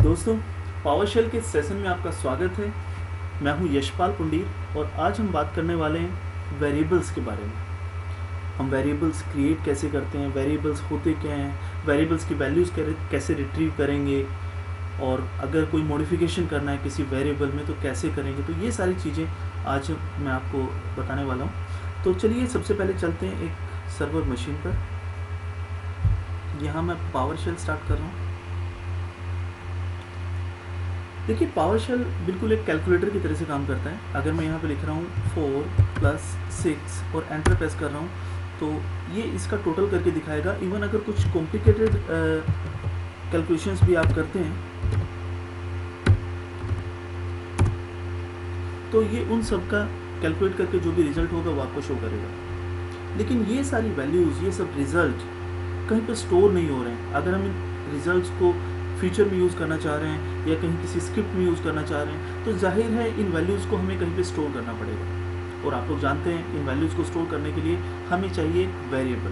दोस्तों, पावरशेल के सेशन में आपका स्वागत है। मैं हूं यशपाल पुंडीर और आज हम बात करने वाले हैं वेरिएबल्स के बारे में। हम वेरिएबल्स क्रिएट कैसे करते हैं, वेरिएबल्स होते क्या हैं, वेरिएबल्स की वैल्यूज़ कैसे रिट्रीव करेंगे, और अगर कोई मॉडिफिकेशन करना है किसी वेरिएबल में तो कैसे करेंगे। तो ये सारी चीज़ें आज मैं आपको बताने वाला हूँ। तो चलिए सबसे पहले चलते हैं एक सर्वर मशीन पर। यहाँ मैं पावरशेल स्टार्ट कर रहा हूँ। देखिए, पावरशेल बिल्कुल एक कैलकुलेटर की तरह से काम करता है। अगर मैं यहाँ पे लिख रहा हूँ 4 + 6 और एंटर प्रेस कर रहा हूँ तो ये इसका टोटल करके दिखाएगा। इवन अगर कुछ कॉम्प्लिकेटेड कैलकुलेशंस भी आप करते हैं तो ये उन सब का कैलकुलेट करके जो भी रिजल्ट होगा वो आपको शो करेगा। लेकिन ये सारी वैल्यूज़, ये सब रिजल्ट कहीं पर स्टोर नहीं हो रहे हैं। अगर हम इन रिजल्ट्स को फ्यूचर में यूज़ करना चाह रहे हैं या कहीं किसी स्क्रिप्ट में यूज़ करना चाह रहे हैं तो जाहिर है इन वैल्यूज़ को हमें कहीं पे स्टोर करना पड़ेगा। और आप लोग जानते हैं इन वैल्यूज़ को स्टोर करने के लिए हमें चाहिए वेरिएबल।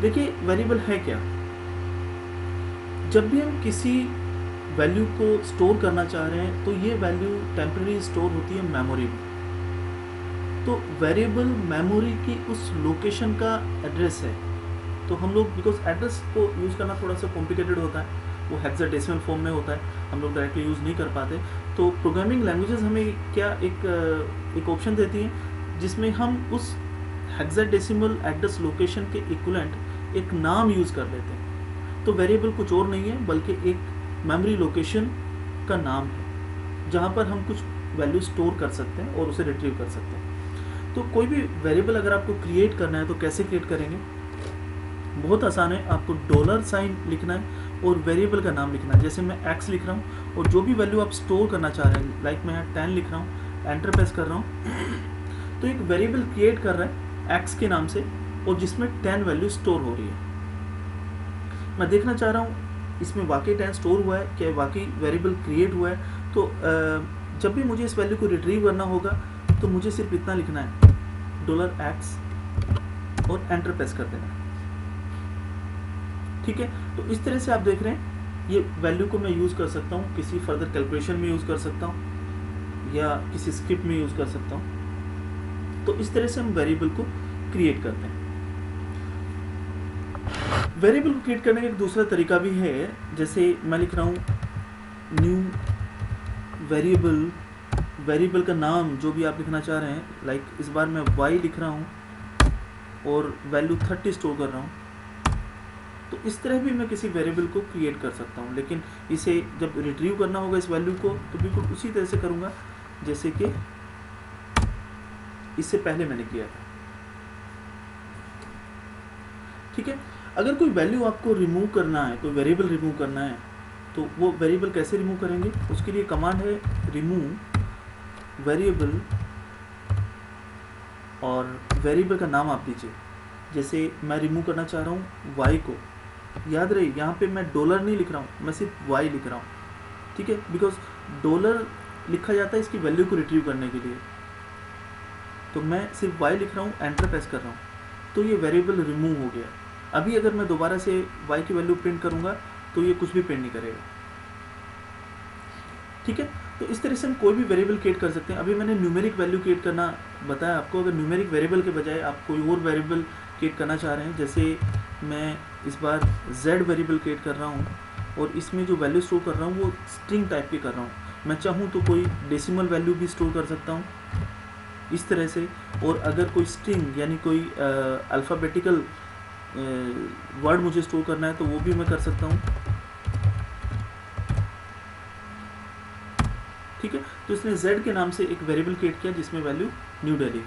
देखिए, वेरिएबल है क्या? जब भी हम किसी वैल्यू को स्टोर करना चाह रहे हैं तो ये वैल्यू टेम्पररी स्टोर होती है मेमोरी में। तो वेरिएबल मेमोरी की उस लोकेशन का एड्रेस है। तो हम लोग, बिकॉज एड्रेस को यूज़ करना थोड़ा सा कॉम्प्लिकेटेड होता है, वो हेक्साडेसिमल फॉर्म में होता है, हम लोग डायरेक्टली यूज़ नहीं कर पाते। तो प्रोग्रामिंग लैंग्वेजेस हमें क्या एक ऑप्शन देती हैं जिसमें हम उस हेक्साडेसिमल एड्रेस लोकेशन के इक्विवेलेंट एक नाम यूज़ कर लेते हैं। तो वेरिएबल कुछ और नहीं है बल्कि एक मेमोरी लोकेशन का नाम है जहाँ पर हम कुछ वैल्यू स्टोर कर सकते हैं और उसे रिट्रीव कर सकते हैं। तो कोई भी वेरिएबल अगर आपको क्रिएट करना है तो कैसे क्रिएट करेंगे? बहुत आसान है। आपको $साइन लिखना है और वेरिएबल का नाम लिखना है। जैसे मैं x लिख रहा हूँ और जो भी वैल्यू आप स्टोर करना चाह रहे हैं, लाइक मैं यहाँ 10 लिख रहा हूँ, एंटर प्रेस कर रहा हूँ तो एक वेरिएबल क्रिएट कर रहा है x के नाम से और जिसमें 10 वैल्यू स्टोर हो रही है। मैं देखना चाह रहा हूँ इसमें वाकई 10 स्टोर हुआ है, क्या वाकई वेरिएबल क्रिएट हुआ है। तो जब भी मुझे इस वैल्यू को रिट्रीव करना होगा तो मुझे सिर्फ इतना लिखना है $x और एंटर प्रेस कर देना है। ठीक है, तो इस तरह से आप देख रहे हैं ये वैल्यू को मैं यूज़ कर सकता हूँ, किसी फर्दर कैलकुलेशन में यूज़ कर सकता हूँ या किसी स्क्रिप्ट में यूज़ कर सकता हूँ। तो इस तरह से हम वेरिएबल को क्रिएट करते हैं। वेरिएबल को क्रिएट करने का एक दूसरा तरीका भी है। जैसे मैं लिख रहा हूँ न्यू वेरिएबल, वेरिएबल का नाम जो भी आप लिखना चाह रहे हैं, लाइक इस बार मैं y लिख रहा हूँ और वैल्यू 30 स्टोर कर रहा हूँ। तो इस तरह भी मैं किसी वेरिएबल को क्रिएट कर सकता हूँ, लेकिन इसे जब रिट्रीव करना होगा इस वैल्यू को तो बिल्कुल उसी तरह से करूँगा जैसे कि इससे पहले मैंने किया था। ठीक है, अगर कोई वैल्यू आपको रिमूव करना है, कोई वेरिएबल रिमूव करना है तो वो वेरिएबल कैसे रिमूव करेंगे? उसके लिए कमांड है रिमूव वेरिएबल और वेरिएबल का नाम आप दीजिए। जैसे मैं रिमूव करना चाह रहा हूँ y को, याद रहे यहाँ पे मैं $नहीं लिख रहा हूँ, मैं सिर्फ y लिख रहा हूँ। ठीक है, बिकॉज $, लिखा जाता है इसकी वैल्यू को रिट्रीव करने के लिए। तो मैं सिर्फ y लिख रहा हूँ, एंटर प्रेस कर रहा हूँ तो ये वेरिएबल रिमूव हो गया। अभी अगर मैं दोबारा से y की वैल्यू प्रिंट करूँगा तो ये कुछ भी प्रिंट नहीं करेगा। ठीक है, तो इस तरह से हम कोई भी वेरिएबल क्रिएट कर सकते हैं। अभी मैंने न्यूमेरिक वैल्यू क्रिएट करना बताया आपको। अगर न्यूमेरिक वेरिएबल के बजाय आप कोई और वेरिएबल क्रिएट करना चाह रहे हैं, जैसे मैं इस बार z वेरिएबल क्रिएट कर रहा हूँ और इसमें जो वैल्यू स्टोर कर रहा हूँ वो स्ट्रिंग टाइप की कर रहा हूँ। मैं चाहूँ तो कोई डेसिमल वैल्यू भी स्टोर कर सकता हूँ इस तरह से। और अगर कोई स्ट्रिंग यानी कोई अल्फ़ाबेटिकल वर्ड मुझे स्टोर करना है तो वो भी मैं कर सकता हूँ। ठीक है, तो इसने z के नाम से एक वेरिएबल क्रिएट किया जिसमें वैल्यू न्यू दिल्ली।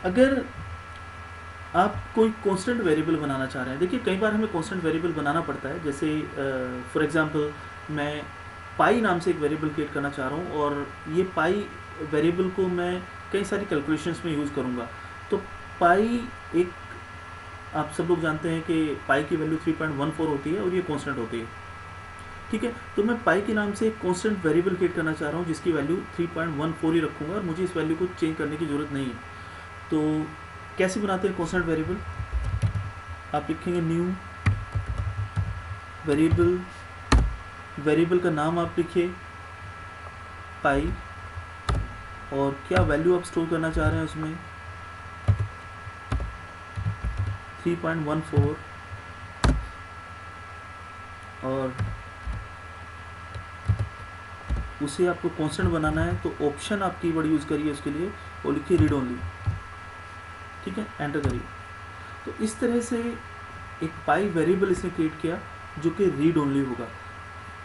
अगर आप कोई कांस्टेंट वेरिएबल बनाना चाह रहे हैं, देखिए कई बार हमें कांस्टेंट वेरिएबल बनाना पड़ता है। जैसे फॉर एग्जांपल मैं पाई नाम से एक वेरिएबल क्रिएट करना चाह रहा हूँ और ये पाई वेरिएबल को मैं कई सारी कैलकुलेशंस में यूज़ करूँगा। तो पाई एक, आप सब लोग जानते हैं कि पाई की वैल्यू 3.14 होती है और ये कांस्टेंट होती है। ठीक है, तो मैं पाई के नाम से एक कांस्टेंट वेरिएबल क्रिएट करना चाह रहा हूँ जिसकी वैल्यू 3.14 ही रखूँगा और मुझे इस वैल्यू को चेंज करने की ज़रूरत नहीं है। तो कैसे बनाते हैं कांस्टेंट वेरिएबल? आप लिखेंगे न्यू वेरिएबल का नाम आप लिखिए पाई, और क्या वैल्यू आप स्टोर करना चाह रहे हैं उसमें 3.14, और उसे आपको कांस्टेंट बनाना है तो ऑप्शन आप कीवर्ड यूज़ करिए उसके लिए, और लिखिए रीड ओनली। ठीक है, एंटर करिए। तो इस तरह से एक पाई वेरिएबल इसने क्रिएट किया जो कि रीड ओनली होगा।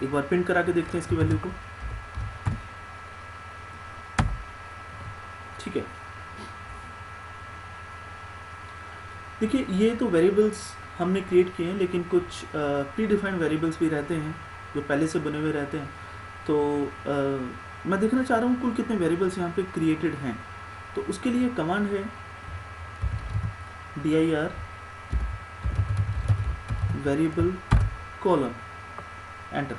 एक बार प्रिंट करा के देखते हैं इसकी वैल्यू को। ठीक है, देखिए ये तो वेरिएबल्स हमने क्रिएट किए हैं, लेकिन कुछ प्री डिफाइंड वेरिएबल्स भी रहते हैं जो पहले से बने हुए रहते हैं। तो मैं देखना चाह रहा हूँ कुल कितने वेरिएबल्स यहाँ पे क्रिएटेड हैं। तो उसके लिए कमांड है dir वेरिएबल कॉलम, एंटर।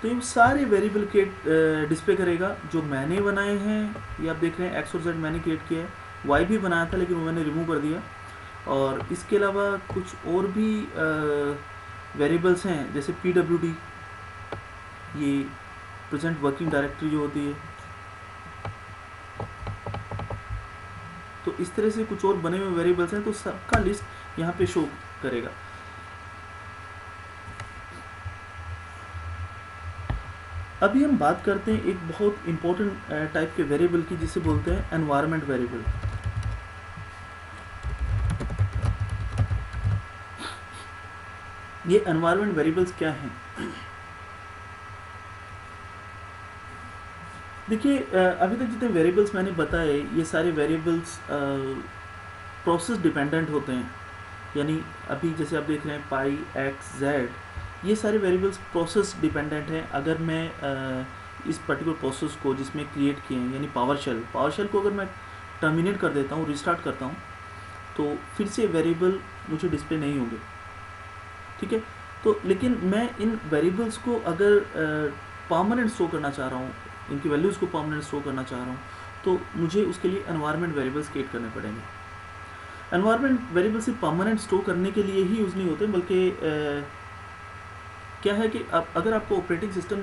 तो ये सारे वेरिएबल के डिस्प्ले करेगा जो मैंने बनाए हैं। ये आप देख रहे हैं x और z मैंने क्रिएट किया है, y भी बनाया था लेकिन वो मैंने रिमूव कर दिया। और इसके अलावा कुछ और भी वेरिएबल्स हैं, जैसे pwd, ये प्रेजेंट वर्किंग डायरेक्टरी जो होती है। तो इस तरह से कुछ और बने हुए वेरिएबल्स हैं, तो सबका लिस्ट यहाँ पे शो करेगा। अभी हम बात करते हैं एक बहुत इंपॉर्टेंट टाइप के वेरिएबल की, जिसे बोलते हैं एनवायरनमेंट वेरिएबल। ये एनवायरनमेंट वेरिएबल्स क्या हैं? देखिए अभी तक जितने वेरिएबल्स मैंने बताए, ये सारे वेरिएबल्स प्रोसेस डिपेंडेंट होते हैं। यानी अभी जैसे आप देख रहे हैं पाई, एक्स, जेड, ये सारे वेरिएबल्स प्रोसेस डिपेंडेंट हैं। अगर मैं इस पर्टिकुलर प्रोसेस को जिसमें क्रिएट किए हैं, यानी पावर शेल को अगर मैं टर्मिनेट कर देता हूँ, रिस्टार्ट करता हूँ, तो फिर से वेरिएबल मुझे डिस्प्ले नहीं होंगे। ठीक है, तो लेकिन मैं इन वेरिएबल्स को अगर परमानेंट स्टोर करना चाह रहा हूँ, इनकी वैल्यूज़ को परमानेंट स्टोर करना चाह रहा हूँ, तो मुझे उसके लिए एनवायरनमेंट वेरिएबल्स क्रिएट करने पड़ेंगे। एनवायरनमेंट वेरिएबल सिर्फ परमानेंट स्टोर करने के लिए ही यूज़ नहीं होते, बल्कि क्या है कि अगर आपको ऑपरेटिंग सिस्टम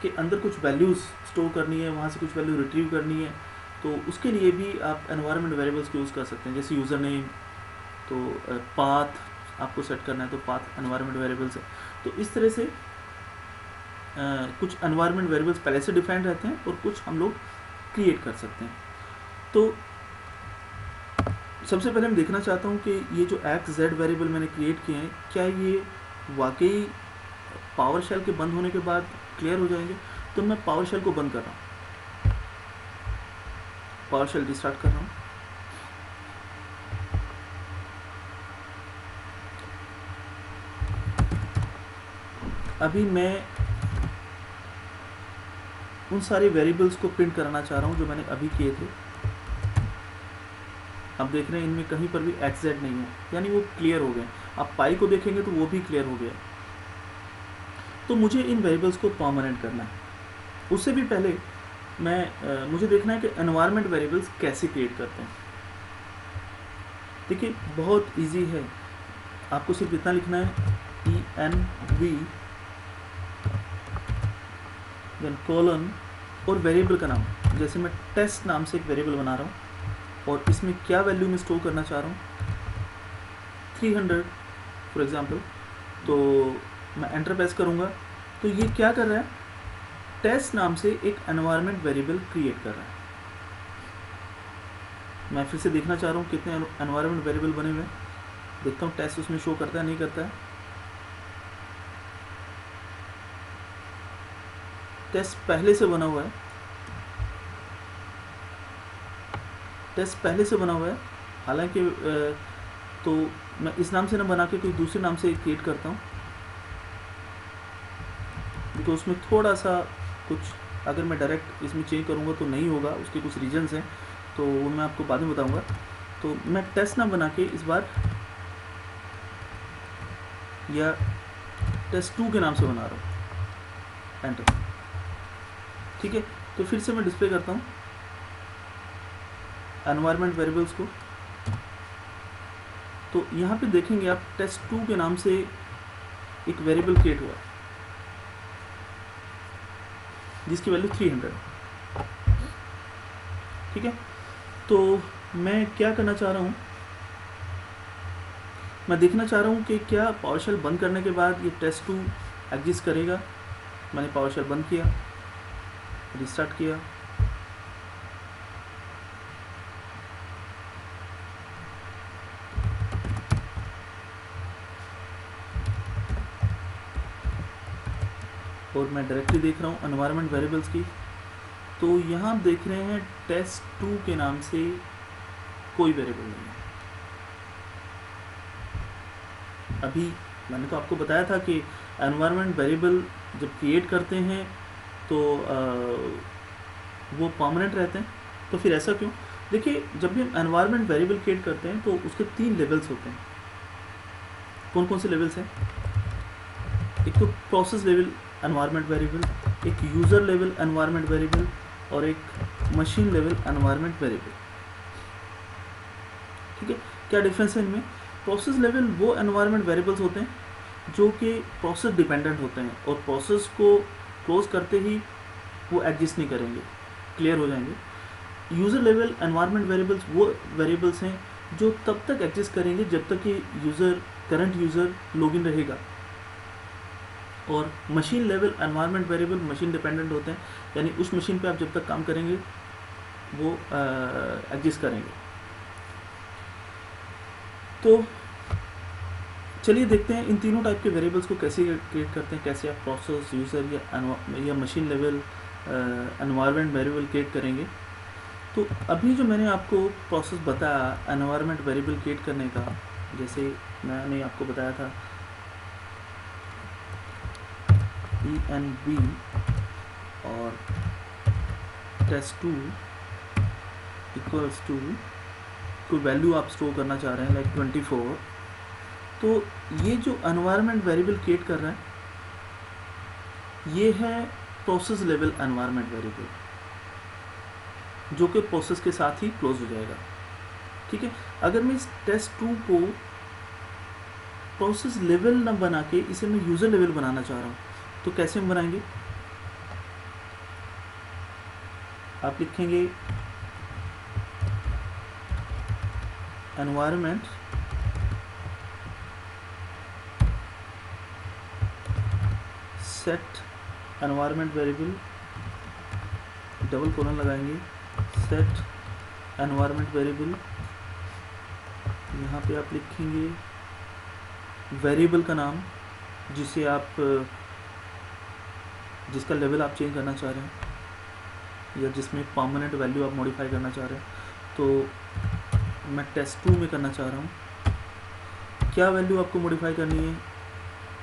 के अंदर कुछ वैल्यूज़ स्टोर करनी है, वहाँ से कुछ वैल्यू रिट्रीव करनी है, तो उसके लिए भी आप एनवायरनमेंट वेरिएबल्स को यूज़ कर सकते हैं। जैसे यूज़र नेम, तो पाथ आपको सेट करना है, तो पाथ एनवायरनमेंट वेरिएबल्स है। तो इस तरह से कुछ एनवायरनमेंट वेरिएबल्स पहले से डिफाइंड रहते हैं और कुछ हम लोग क्रिएट कर सकते हैं। तो सबसे पहले मैं देखना चाहता हूँ कि ये जो एक्स जेड वेरिएबल मैंने क्रिएट किए हैं, क्या ये वाकई पावर शेल के बंद होने के बाद क्लियर हो जाएंगे। तो मैं पावर शेल को बंद कर रहा हूँ, पावर शेल रिस्टार्ट कर रहा हूँ। अभी मैं उन सारे वेरिएबल्स को प्रिंट कराना चाह रहा हूँ जो मैंने अभी किए थे। आप देख रहे हैं इनमें कहीं पर भी एक्स जेड नहीं है, यानी वो क्लियर हो गए। आप पाई को देखेंगे तो वो भी क्लियर हो गया। तो मुझे इन वेरिएबल्स को परमानेंट करना है। उससे भी पहले मुझे देखना है कि एनवायरनमेंट वेरिएबल्स कैसे क्रिएट करते हैं। देखिए बहुत इजी है, आपको सिर्फ इतना लिखना है env देन कॉलन और वेरिएबल का नाम। जैसे मैं टेस्ट नाम से एक वेरिएबल बना रहा हूँ और इसमें क्या वैल्यू में स्टोर करना चाह रहा हूँ, 300 फॉर एग्जांपल। तो मैं एंटर प्रेस करूँगा तो ये क्या कर रहा है, टेस्ट नाम से एक एनवायरनमेंट वेरिएबल क्रिएट कर रहा है। मैं फिर से देखना चाह रहा हूँ कितने एनवायरनमेंट वेरिएबल बने हुए हैं। देखता हूँ टेस्ट उसमें शो करता है नहीं करता है। टेस्ट पहले से बना हुआ है, टेस्ट पहले से बना हुआ है। हालांकि तो मैं इस नाम से ना बना के कोई दूसरे नाम से क्रिएट करता हूँ, तो उसमें थोड़ा सा कुछ, अगर मैं डायरेक्ट इसमें चेंज करूँगा तो नहीं होगा, उसके कुछ रीजंस हैं, तो वो मैं आपको बाद में बताऊँगा। तो मैं टेस्ट नाम बना के इस बार या टेस्ट 2 के नाम से बना रहा हूँ, एंटर। ठीक है, तो फिर से मैं डिस्प्ले करता हूँ एनवायरनमेंट वेरिएबल्स को। तो यहाँ पे देखेंगे आप टेस्ट 2 के नाम से एक वेरिएबल क्रिएट हुआ जिसकी वैल्यू 300, ठीक है। तो मैं क्या करना चाह रहा हूँ, मैं देखना चाह रहा हूँ कि क्या पावरशेल बंद करने के बाद ये test2 एग्जिस्ट करेगा। मैंने पावरशेल बंद किया, रिस्टार्ट किया, और मैं डायरेक्टली देख रहा हूँ एनवायरनमेंट वेरिएबल्स की। तो यहाँ आप देख रहे हैं test2 के नाम से कोई वेरिएबल नहीं है। अभी मैंने तो आपको बताया था कि एनवायरनमेंट वेरिएबल जब क्रिएट करते हैं तो वो परमानेंट रहते हैं। तो फिर ऐसा क्यों? देखिए, जब भी हम एनवायरनमेंट वेरिएबल क्रिएट करते हैं तो उसके 3 लेवल्स होते हैं। कौन कौन से लेवल्स हैं? एक तो प्रोसेस लेवल एनवायरनमेंट वेरिएबल, एक यूज़र लेवल एनवायरनमेंट वेरिएबल और एक मशीन लेवल एनवायरनमेंट वेरिएबल, ठीक है। क्या डिफरेंस है इनमें? प्रोसेस लेवल वो एनवायरनमेंट वेरिएबल्स होते हैं जो कि प्रोसेस डिपेंडेंट होते हैं और प्रोसेस को क्लोज करते ही वो एग्जिस्ट नहीं करेंगे, क्लियर हो जाएंगे। यूज़र लेवल एनवायरनमेंट वेरिएबल्स वो वेरिएबल्स हैं जो तब तक एग्जिस्ट करेंगे जब तक कि करंट यूज़र लॉगिन रहेगा। और machine level environment variable machine dependent होते हैं, यानी उस मशीन पे आप जब तक काम करेंगे वो एग्जिस्ट करेंगे। तो चलिए देखते हैं इन तीनों टाइप के वेरिएबल्स को कैसे क्रिएट करते हैं, कैसे आप प्रोसेस, यूज़र या machine level environment variable create करेंगे। तो अभी जो मैंने आपको प्रोसेस बताया एनवायरनमेंट वेरिएबल क्रिएट करने का, जैसे मैंने आपको बताया था env और test2 इक्वल्स टू कोई वैल्यू आप स्टोर करना चाह रहे हैं लाइक 24। तो ये जो एनवायरनमेंट वेरिएबल क्रिएट कर रहा है ये है प्रोसेस लेवल एनवायरनमेंट वेरिएबल, जो कि प्रोसेस के साथ ही क्लोज हो जाएगा, ठीक है। अगर मैं इस test2 को प्रोसेस लेवल ना बना के इसे मैं यूज़र लेवल बनाना चाह रहा हूँ, तो कैसे हम बनाएंगे? आप लिखेंगे environment set environment variable, double colon लगाएंगे, सेट एनवायरनमेंट वेरिएबल। यहाँ पे आप लिखेंगे वेरिएबल का नाम जिसे आप जिसका लेवल आप चेंज करना चाह रहे हैं या जिसमें परमानेंट वैल्यू आप मॉडिफाई करना चाह रहे हैं। तो मैं test2 में करना चाह रहा हूँ। क्या वैल्यू आपको मॉडिफाई करनी है?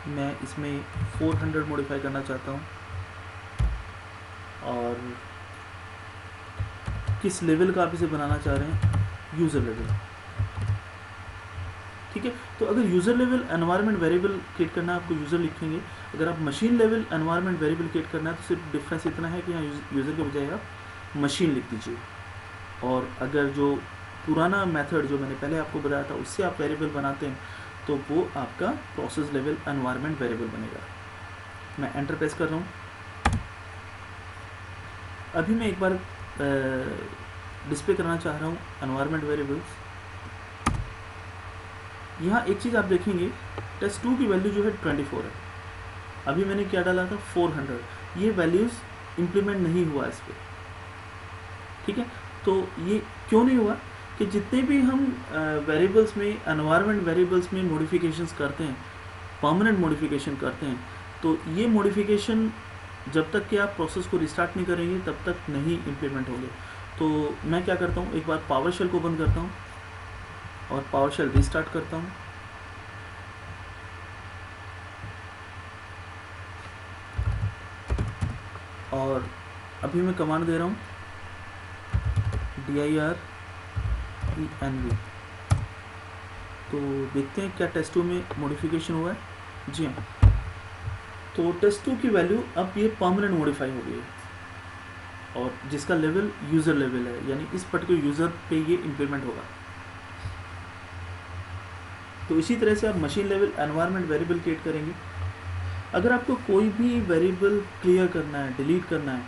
मैं इसमें 400 मॉडिफाई करना चाहता हूँ। और किस लेवल का आप इसे बनाना चाह रहे हैं? यूज़र लेवल, ठीक है। तो अगर user level environment variable create करना है आपको यूज़र लिखेंगे, अगर आप machine level environment variable create करना है तो सिर्फ डिफरेंस इतना है कि यहाँ यूज़र के बजाय आप मशीन लिख दीजिए। और अगर जो पुराना मेथड जो मैंने पहले आपको बताया था उससे आप वेरिएबल बनाते हैं तो वो आपका प्रोसेस लेवल एनवायरनमेंट वेरिएबल बनेगा। मैं एंटर प्रेस कर रहा हूँ। अभी मैं एक बार डिस्प्ले करना चाह रहा हूँ एनवायरनमेंट वेरिएबल्स। यहाँ एक चीज़ आप देखेंगे test2 की वैल्यू जो है 24 है। अभी मैंने क्या डाला था 400, ये वैल्यूज़ इम्प्लीमेंट नहीं हुआ इस पर, ठीक है। तो ये क्यों नहीं हुआ कि जितने भी हम वेरिएबल्स में एनवायरनमेंट वेरिएबल्स में मॉडिफिकेशंस करते हैं, परमानेंट मॉडिफिकेशन करते हैं, तो ये मॉडिफिकेशन जब तक कि आप प्रोसेस को रिस्टार्ट नहीं करेंगे तब तक नहीं इम्प्लीमेंट होंगे। तो मैं क्या करता हूँ, एक बार पावरशेल को बंद करता हूँ और पावरशेल रिस्टार्ट करता हूँ। और अभी मैं कमांड दे रहा हूँ dir env। तो देखते हैं क्या test2 में मॉडिफिकेशन हुआ है। जी हाँ, तो test2 की वैल्यू अब ये परमानेंट मॉडिफाई हो गई है और जिसका लेवल यूज़र लेवल है, यानी इस पर्टिकुलर यूज़र पे ये इम्प्लीमेंट होगा। तो इसी तरह से आप machine level environment variable create करेंगे अगर आपको कोई भी वेरिएबल क्लियर करना है, डिलीट करना है,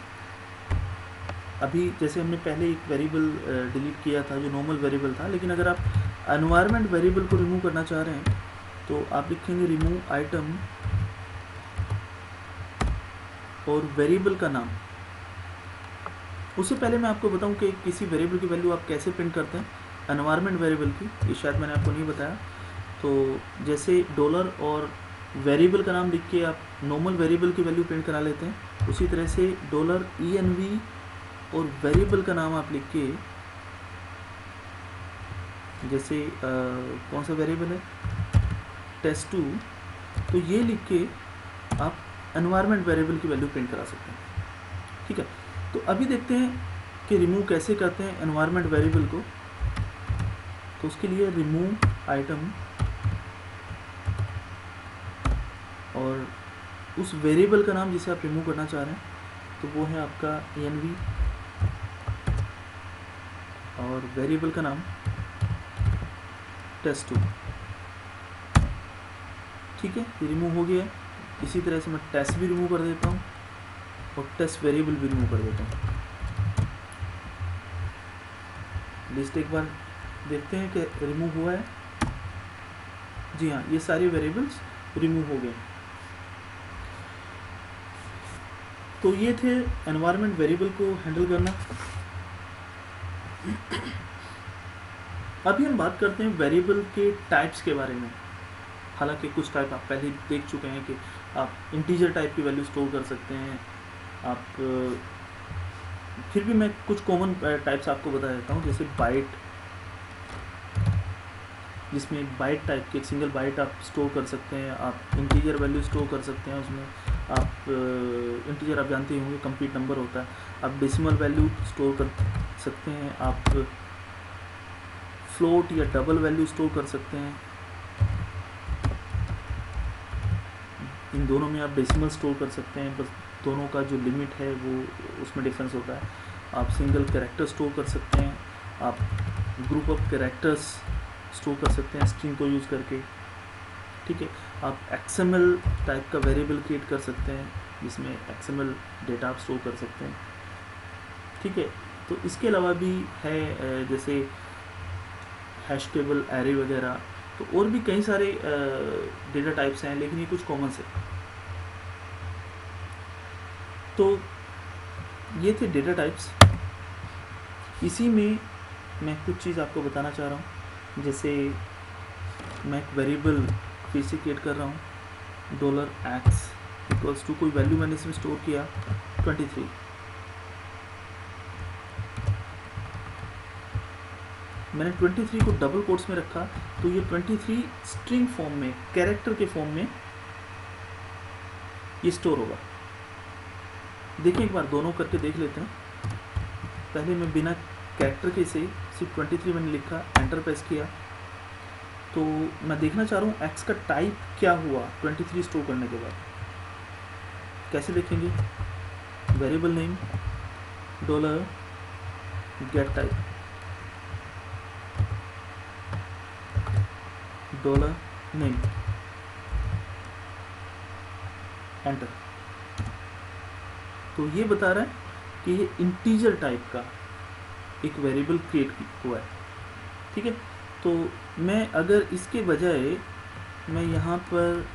अभी जैसे हमने पहले एक वेरिएबल डिलीट किया था जो नॉर्मल वेरिएबल था, लेकिन अगर आप एनवायरनमेंट वेरिएबल को रिमूव करना चाह रहे हैं तो आप लिखेंगे रिमूव आइटम और वेरिएबल का नाम। उससे पहले मैं आपको बताऊं कि किसी वेरिएबल की वैल्यू आप कैसे प्रिंट करते हैं एनवायरनमेंट वेरिएबल की, ये शायद मैंने आपको नहीं बताया। तो जैसे डॉलर और वेरिएबल का नाम लिख के आप नॉर्मल वेरिएबल की वैल्यू प्रिंट करा लेते हैं, उसी तरह से डॉलर ENV और वेरिएबल का नाम आप लिख के, जैसे कौन सा वेरिएबल है, test2, तो ये लिख के आप एनवायरनमेंट वेरिएबल की वैल्यू प्रिंट करा सकते हैं। ठीक है, तो अभी देखते हैं कि रिमूव कैसे करते हैं एनवायरनमेंट वेरिएबल को। तो उसके लिए रिमूव आइटम और उस वेरिएबल का नाम जिसे आप रिमूव करना चाह रहे हैं, तो वो है आपका ENV और वेरिएबल का नाम test2। ठीक है, ये रिमूव हो गया। इसी तरह से मैं टेस्ट भी रिमूव कर देता हूँ और टेस्ट वेरिएबल भी रिमूव कर देता हूँ। लिस्ट एक बार देखते हैं कि रिमूव हुआ है। जी हाँ, ये सारे वेरिएबल्स रिमूव हो गए। तो ये थे एनवायरनमेंट वेरिएबल को हैंडल करना। अभी हम बात करते हैं वेरिएबल के टाइप्स के बारे में। हालांकि कुछ टाइप आप पहले देख चुके हैं कि आप इंटीजर टाइप की वैल्यू स्टोर कर सकते हैं। आप फिर भी मैं कुछ कॉमन टाइप्स आपको बता देता हूँ, जैसे बाइट, जिसमें बाइट टाइप की एक सिंगल बाइट आप स्टोर कर सकते हैं। आप इंटीजर वैल्यू स्टोर कर सकते हैं, उसमें आप इंटीजर आप जानते होंगे कंप्लीट नंबर होता है। आप डेसिमल वैल्यू स्टोर कर सकते हैं, आप फ्लोट या डबल वैल्यू स्टोर कर सकते हैं। इन दोनों में आप डेसिमल स्टोर कर सकते हैं, बस दोनों का जो लिमिट है वो उसमें डिफरेंस होता है। आप सिंगल कैरेक्टर स्टोर कर सकते हैं, आप ग्रुप ऑफ कैरेक्टर्स स्टोर कर सकते हैं स्ट्रिंग को यूज़ करके। ठीक है, आप XML टाइप का वेरिएबल क्रिएट कर सकते हैं, जिसमें XML डेटा आप स्टोर कर सकते हैं। ठीक है, तो इसके अलावा भी है जैसे हैश टेबल, एरे वगैरह, तो और भी कई सारे डेटा टाइप्स हैं, लेकिन ये कुछ कॉमन से। तो ये थे डेटा टाइप्स। इसी में मैं कुछ चीज़ आपको बताना चाह रहा हूँ। जैसे मैं एक वेरिएबल फिर से क्रिएट कर रहा हूँ, $x इक्वल्स टू कोई वैल्यू मैंने इसमें स्टोर किया 23। मैंने 23 को डबल कोट्स में रखा, तो ये 23 स्ट्रिंग फॉर्म में, कैरेक्टर के फॉर्म में ये स्टोर होगा। देखिए एक बार दोनों करके देख लेते हैं। पहले मैं बिना कैरेक्टर के से सिर्फ 23 मैंने लिखा, एंटर प्रेस किया, तो मैं देखना चाह रहा हूँ x का टाइप क्या हुआ 23 स्टोर करने के बाद। कैसे देखेंगे? Variable name $get type $name, enter. तो ये बता रहा है कि ये इंटीजर टाइप का एक वेरिएबल क्रिएट हुआ है। ठीक है, तो मैं अगर इसके बजाय मैं यहाँ पर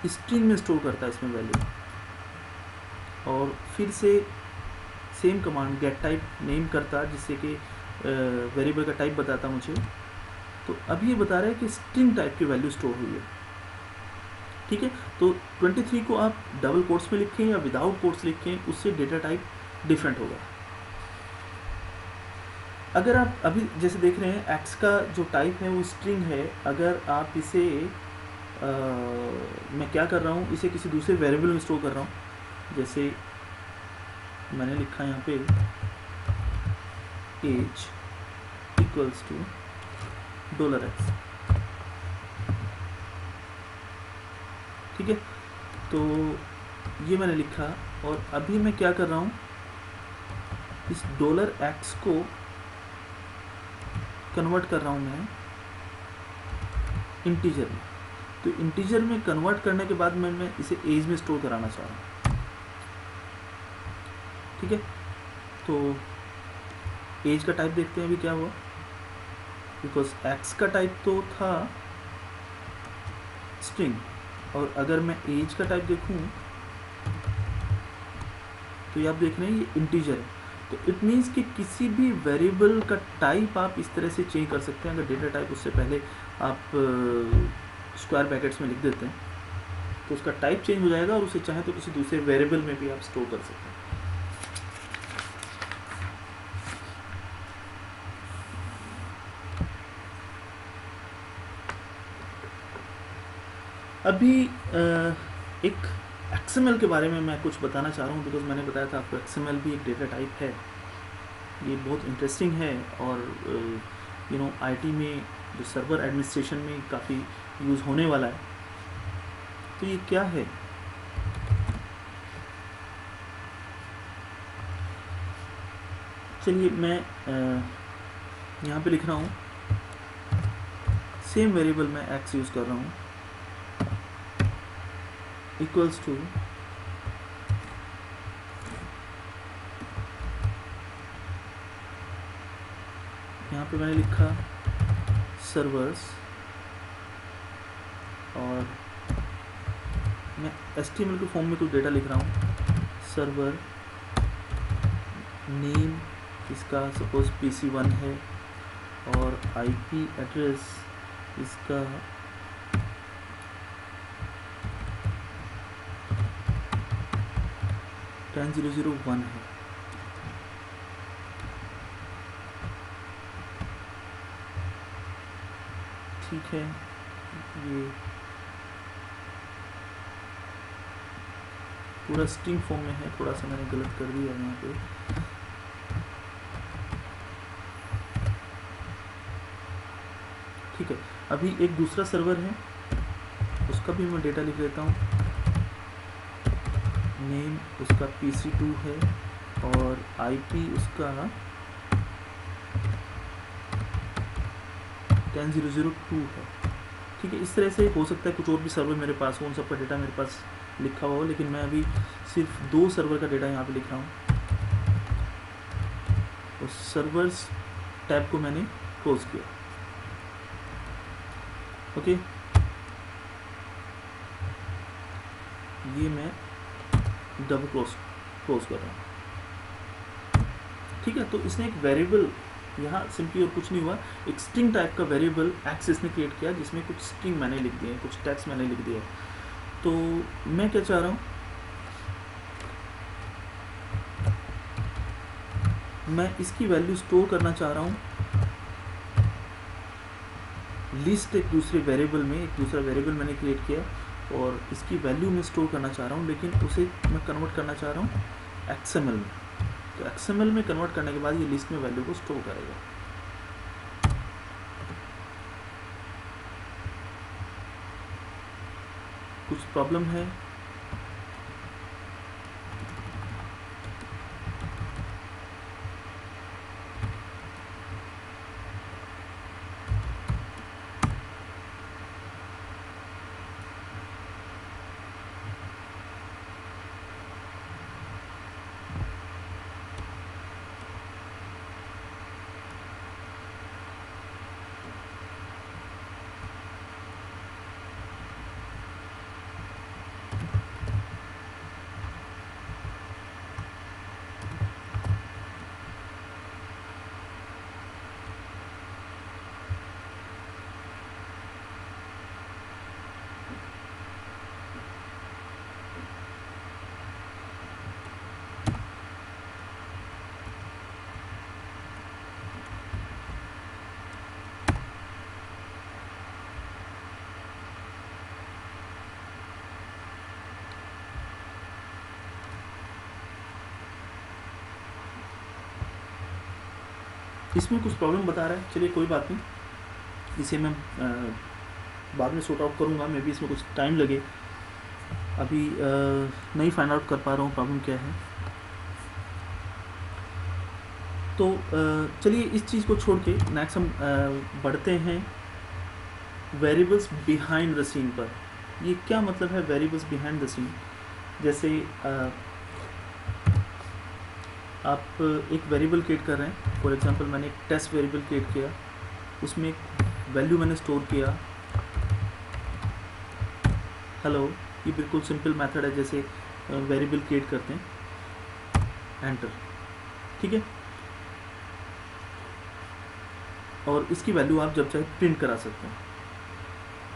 स्ट्रिंग में स्टोर करता इसमें वैल्यू, और फिर से same command get type name करता, जिससे कि वेरिएबल का टाइप बताता मुझे, तो अभी ये बता रहा है कि स्ट्रिंग टाइप की वैल्यू स्टोर हुई है। ठीक है, तो 23 को आप डबल कोट्स में लिखें या विदाउट कोट्स लिखें, उससे डेटा टाइप डिफरेंट होगा। अगर आप अभी जैसे देख रहे हैं x का जो टाइप है वो स्ट्रिंग है, अगर आप इसे मैं क्या कर रहा हूँ, इसे किसी दूसरे वेरिएबल में स्टोर कर रहा हूँ। जैसे मैंने लिखा यहाँ पे एज इक्वल्स टू $x। ठीक है, तो ये मैंने लिखा, और अभी मैं क्या कर रहा हूँ, इस $x को कन्वर्ट कर रहा हूँ मैं इंटीजर में। तो इंटीजर में कन्वर्ट करने के बाद मैं इसे एज में स्टोर कराना चाह रहा हूँ। ठीक है, तो एज का टाइप देखते हैं अभी क्या हुआ, बिकॉज एक्स का टाइप तो था स्ट्रिंग, और अगर मैं एज का टाइप देखूं तो ये आप देख रहे हैं ये इंटीजर है। तो इट मीन्स कि किसी भी वेरिएबल का टाइप आप इस तरह से चेंज कर सकते हैं। अगर डेटा टाइप उससे पहले आप स्क्वायर ब्रैकेट्स में लिख देते हैं तो उसका टाइप चेंज हो जाएगा, और उसे चाहे तो किसी दूसरे वेरिएबल में भी आप स्टोर कर सकते हैं। अभी एक XML के बारे में मैं कुछ बताना चाह रहा हूँ, बिकॉज मैंने बताया था आपको XML भी एक डेटा टाइप है। ये बहुत इंटरेस्टिंग है, और IT में जो सर्वर एडमिनिस्ट्रेशन में काफ़ी यूज़ होने वाला है। तो ये क्या है, चलिए मैं यहाँ पे लिख रहा हूँ, सेम वेरिएबल मैं x यूज़ कर रहा हूँ, इक्वल्स टू यहाँ पे मैंने लिखा सर्वर्स, और मैं HTML के फॉर्म में कुछ डेटा लिख रहा हूँ। सर्वर नेम इसका सपोज PC1 है, और IP एड्रेस इसका 10.0.0.1 है। ठीक है, ये पूरा स्ट्रिंग फॉर्म में है, थोड़ा सा मैंने गलत कर दिया यहाँ पे। ठीक है, अभी एक दूसरा सर्वर है, उसका भी मैं डेटा लिख लेता हूँ। नेम उसका PC2 है, और IP उसका 10.0.0.2 है। ठीक है, इस तरह से हो सकता है कुछ और भी सर्वर मेरे पास हो, उन सब का डेटा मेरे पास लिखा हुआ हो, लेकिन मैं अभी सिर्फ 2 सर्वर का डेटा यहाँ पे लिख रहा हूँ। और सर्वर्स टैब को मैंने क्लोज किया। ओके, ये मैं डबल क्लोज कर रहा हूँ। ठीक है, तो इसने एक वेरिएबल यहाँ सिंपली और कुछ नहीं हुआ, एक स्ट्रिंग टाइप का वेरिएबल एक्स इसने क्रिएट किया, जिसमें कुछ स्ट्रिंग मैंने लिख दिए, कुछ टेक्स्ट मैंने लिख दिया। तो मैं क्या चाह रहा हूँ, मैं इसकी वैल्यू स्टोर करना चाह रहा हूँ लिस्ट एक दूसरे वेरिएबल में। एक दूसरा वेरिएबल मैंने क्रिएट किया और इसकी वैल्यू में स्टोर करना चाह रहा हूँ, लेकिन उसे मैं कन्वर्ट करना चाह रहा हूँ XML में। तो XML में कन्वर्ट करने के बाद ये लिस्ट में वैल्यू को स्टोर करेगा। कुछ प्रॉब्लम है? इसमें कुछ प्रॉब्लम बता रहा है, चलिए कोई बात नहीं, इसे मैं बाद में सॉर्ट आउट करूँगा। मे बी इसमें कुछ टाइम लगे, अभी नहीं फाइंड आउट कर पा रहा हूँ प्रॉब्लम क्या है। तो चलिए इस चीज़ को छोड़ के नेक्स्ट हम बढ़ते हैं वेरिएबल्स बिहाइंड द सीन पर। ये क्या मतलब है वेरिएबल्स बिहाइंड द सीन? जैसे आप एक वेरिएबल क्रिएट कर रहे हैं, फॉर एग्जांपल मैंने एक टेस्ट वेरिएबल क्रिएट किया, उसमें एक वैल्यू मैंने स्टोर किया हेलो। ये बिल्कुल सिंपल मेथड है, जैसे वेरिएबल क्रिएट करते हैं, एंटर, ठीक है। और इसकी वैल्यू आप जब चाहे प्रिंट करा सकते हैं।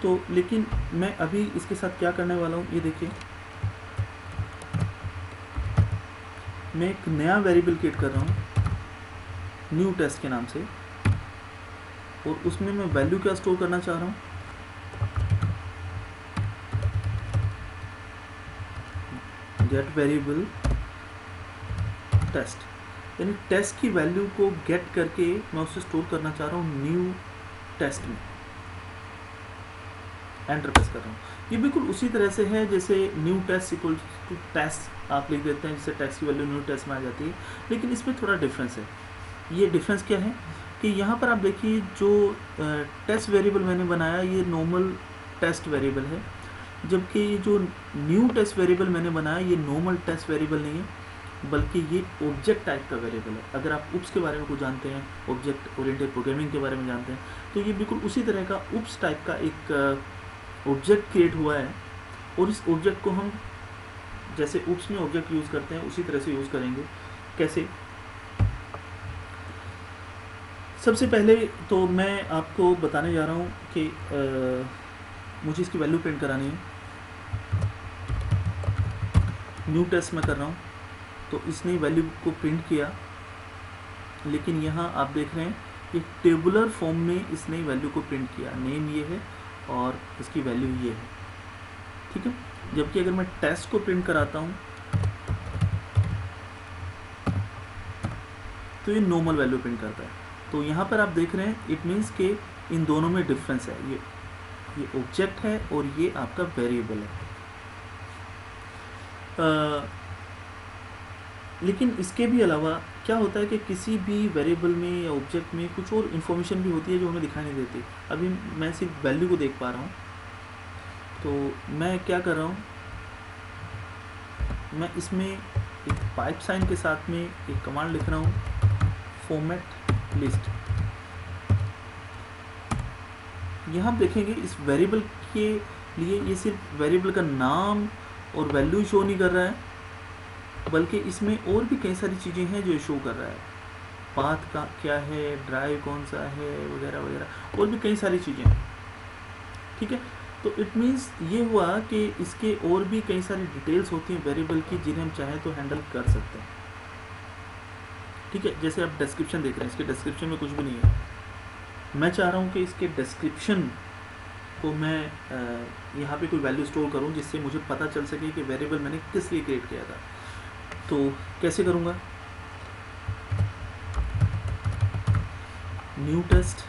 तो लेकिन मैं अभी इसके साथ क्या करने वाला हूँ, ये देखिए, मैं एक नया वेरिएबल क्रिएट कर रहा हूँ न्यू टेस्ट के नाम से, और उसमें मैं वैल्यू क्या स्टोर करना चाह रहा हूँ, गेट वेरिएबल टेस्ट, यानी टेस्ट की वैल्यू को गेट करके मैं उसे स्टोर करना चाह रहा हूँ न्यू टेस्ट में। एंटर प्रेस कर रहा हूँ। ये बिल्कुल उसी तरह से है जैसे new test equal to test आप लिख देते हैं, जिससे टेस्ट की वैल्यू न्यू टेस्ट में आ जाती है। लेकिन इसमें थोड़ा डिफरेंस है। ये डिफरेंस क्या है कि यहाँ पर आप देखिए, जो टेस्ट वेरिएबल मैंने बनाया ये नॉर्मल टेस्ट वेरिएबल है, जबकि ये जो न्यू टेस्ट वेरिएबल मैंने बनाया ये नॉर्मल टेस्ट वेरिएबल नहीं है, बल्कि ये ऑब्जेक्ट टाइप का वेरिएबल है। अगर आप उप्स के बारे में कुछ जानते हैं, ऑब्जेक्ट ओरिएंटेड प्रोग्रामिंग के बारे में जानते हैं, तो ये बिल्कुल उसी तरह का उप्स टाइप का एक ऑब्जेक्ट क्रिएट हुआ है। और इस ऑब्जेक्ट को हम जैसे उप्स में ऑब्जेक्ट यूज़ करते हैं उसी तरह से यूज़ करेंगे। कैसे? सबसे पहले तो मैं आपको बताने जा रहा हूँ कि मुझे इसकी वैल्यू प्रिंट करानी है। न्यू टेस्ट में कर रहा हूँ, तो इसने वैल्यू को प्रिंट किया, लेकिन यहाँ आप देख रहे हैं कि टेबुलर फॉर्म में इसने वैल्यू को प्रिंट किया। नेम ये है और इसकी वैल्यू ये है, ठीक है। जबकि अगर मैं टेस्ट को प्रिंट कराता हूँ तो ये नॉर्मल वैल्यू प्रिंट करता है। तो यहाँ पर आप देख रहे हैं, इट मीन्स के इन दोनों में डिफरेंस है। ये ऑब्जेक्ट है और ये आपका वेरिएबल है। लेकिन इसके भी अलावा क्या होता है कि किसी भी वेरिएबल में या ऑब्जेक्ट में कुछ और इन्फॉर्मेशन भी होती है जो हमें दिखाई नहीं देती। अभी मैं सिर्फ वैल्यू को देख पा रहा हूँ, तो मैं क्या कर रहा हूँ, मैं इसमें एक पाइप साइन के साथ में एक कमांड लिख रहा हूँ, फॉर्मेट लिस्ट। यहाँ देखेंगे इस वेरिएबल के लिए ये सिर्फ वेरिएबल का नाम और वैल्यू शो नहीं कर रहा है, बल्कि इसमें और भी कई सारी चीज़ें हैं जो शो कर रहा है। पाथ का क्या है, ड्राइव कौन सा है, वगैरह वगैरह, और भी कई सारी चीज़ें, ठीक है। तो इट मीन्स ये हुआ कि इसके और भी कई सारी डिटेल्स होती हैं वेरिएबल की, जिन्हें हम चाहें तो हैंडल कर सकते हैं, ठीक है। जैसे आप डिस्क्रिप्शन देख रहे हैं, इसके डिस्क्रिप्शन में कुछ भी नहीं है। मैं चाह रहा हूँ कि इसके डिस्क्रिप्शन को मैं यहाँ पे कोई वैल्यू स्टोर करूँ, जिससे मुझे पता चल सके कि वेरिएबल मैंने किस लिए क्रिएट किया था। तो कैसे करूँगा? New test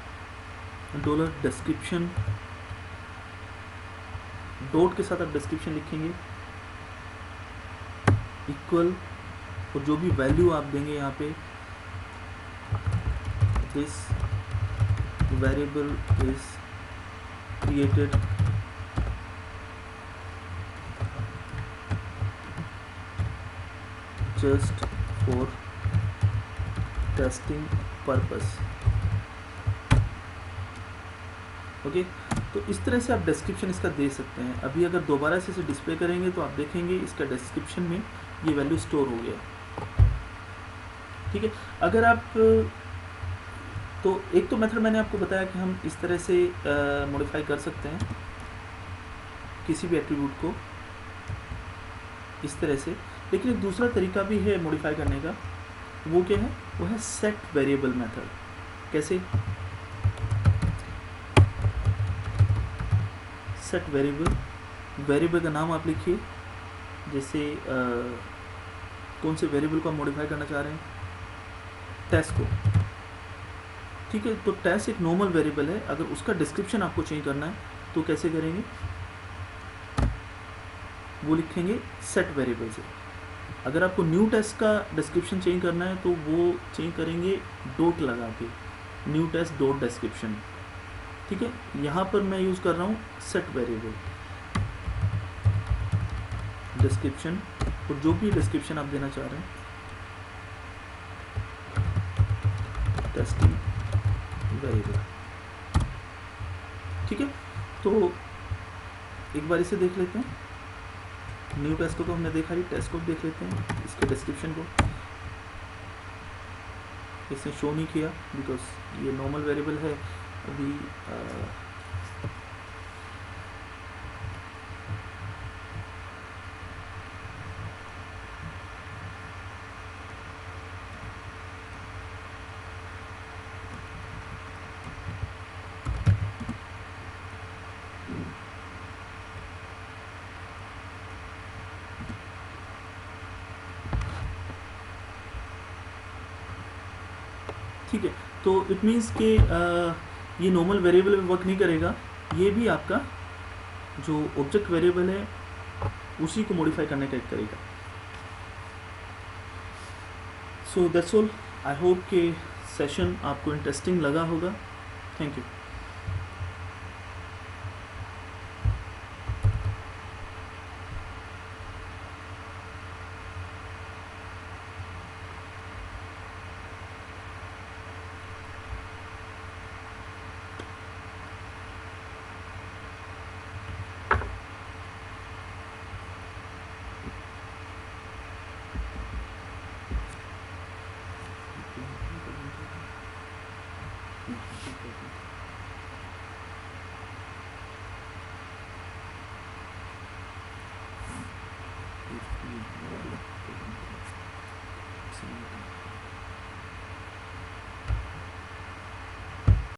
dollar description, dot के साथ आप डिस्क्रिप्शन लिखेंगे, इक्वल, और जो भी वैल्यू आप देंगे यहाँ पे, this variable is created just for testing purpose. Okay, तो इस तरह से आप डिस्क्रिप्शन इसका दे सकते हैं। अभी अगर दोबारा से इसे डिस्प्ले करेंगे तो आप देखेंगे इसका डिस्क्रिप्शन में ये वैल्यू स्टोर हो गया, ठीक है। अगर आप तो एक तो मेथड मैंने आपको बताया कि हम इस तरह से मॉडिफाई कर सकते हैं किसी भी एट्रीब्यूट को इस तरह से। लेकिन एक दूसरा तरीका भी है मॉडिफाई करने का, वो क्या है? वो है सेट वेरिएबल मेथड। कैसे? सेट वेरिएबल, वेरिएबल का नाम आप लिखिए, जैसे कौन से वेरिएबल को आप मॉडिफाई करना चाह रहे हैं, टेस्ट को, ठीक है। तो टेस्ट एक नॉर्मल वेरिएबल है, अगर उसका डिस्क्रिप्शन आपको चेंज करना है तो कैसे करेंगे? वो लिखेंगे सेट वेरिएबल से। अगर आपको न्यू टेस्ट का डिस्क्रिप्शन चेंज करना है तो वो चेंज करेंगे डॉट लगा के, न्यू टेस्ट डॉट डिस्क्रिप्शन, ठीक है, यहाँ पर मैं यूज़ कर रहा हूँ सेट वेरिएबल डिस्क्रिप्शन, और जो भी डिस्क्रिप्शन आप देना चाह रहे हैं, टेस्टिंग वेरिएबल। ठीक है, तो एक बार इसे देख लेते हैं। न्यू टेस्ट को तो हमने देखा ही, टेस्ट को देख लेते हैं, इसके डिस्क्रिप्शन को। इसने शो नहीं किया बिकॉज ये नॉर्मल वेरिएबल है अभी। ठीक है, तो इट मीन्स कि ये नॉर्मल वेरिएबल में वर्क नहीं करेगा, ये भी आपका जो ऑब्जेक्ट वेरिएबल है उसी को मॉडिफाई करने का एक तरीका। So that's all. I hope कि सेशन आपको इंटरेस्टिंग लगा होगा। Thank you.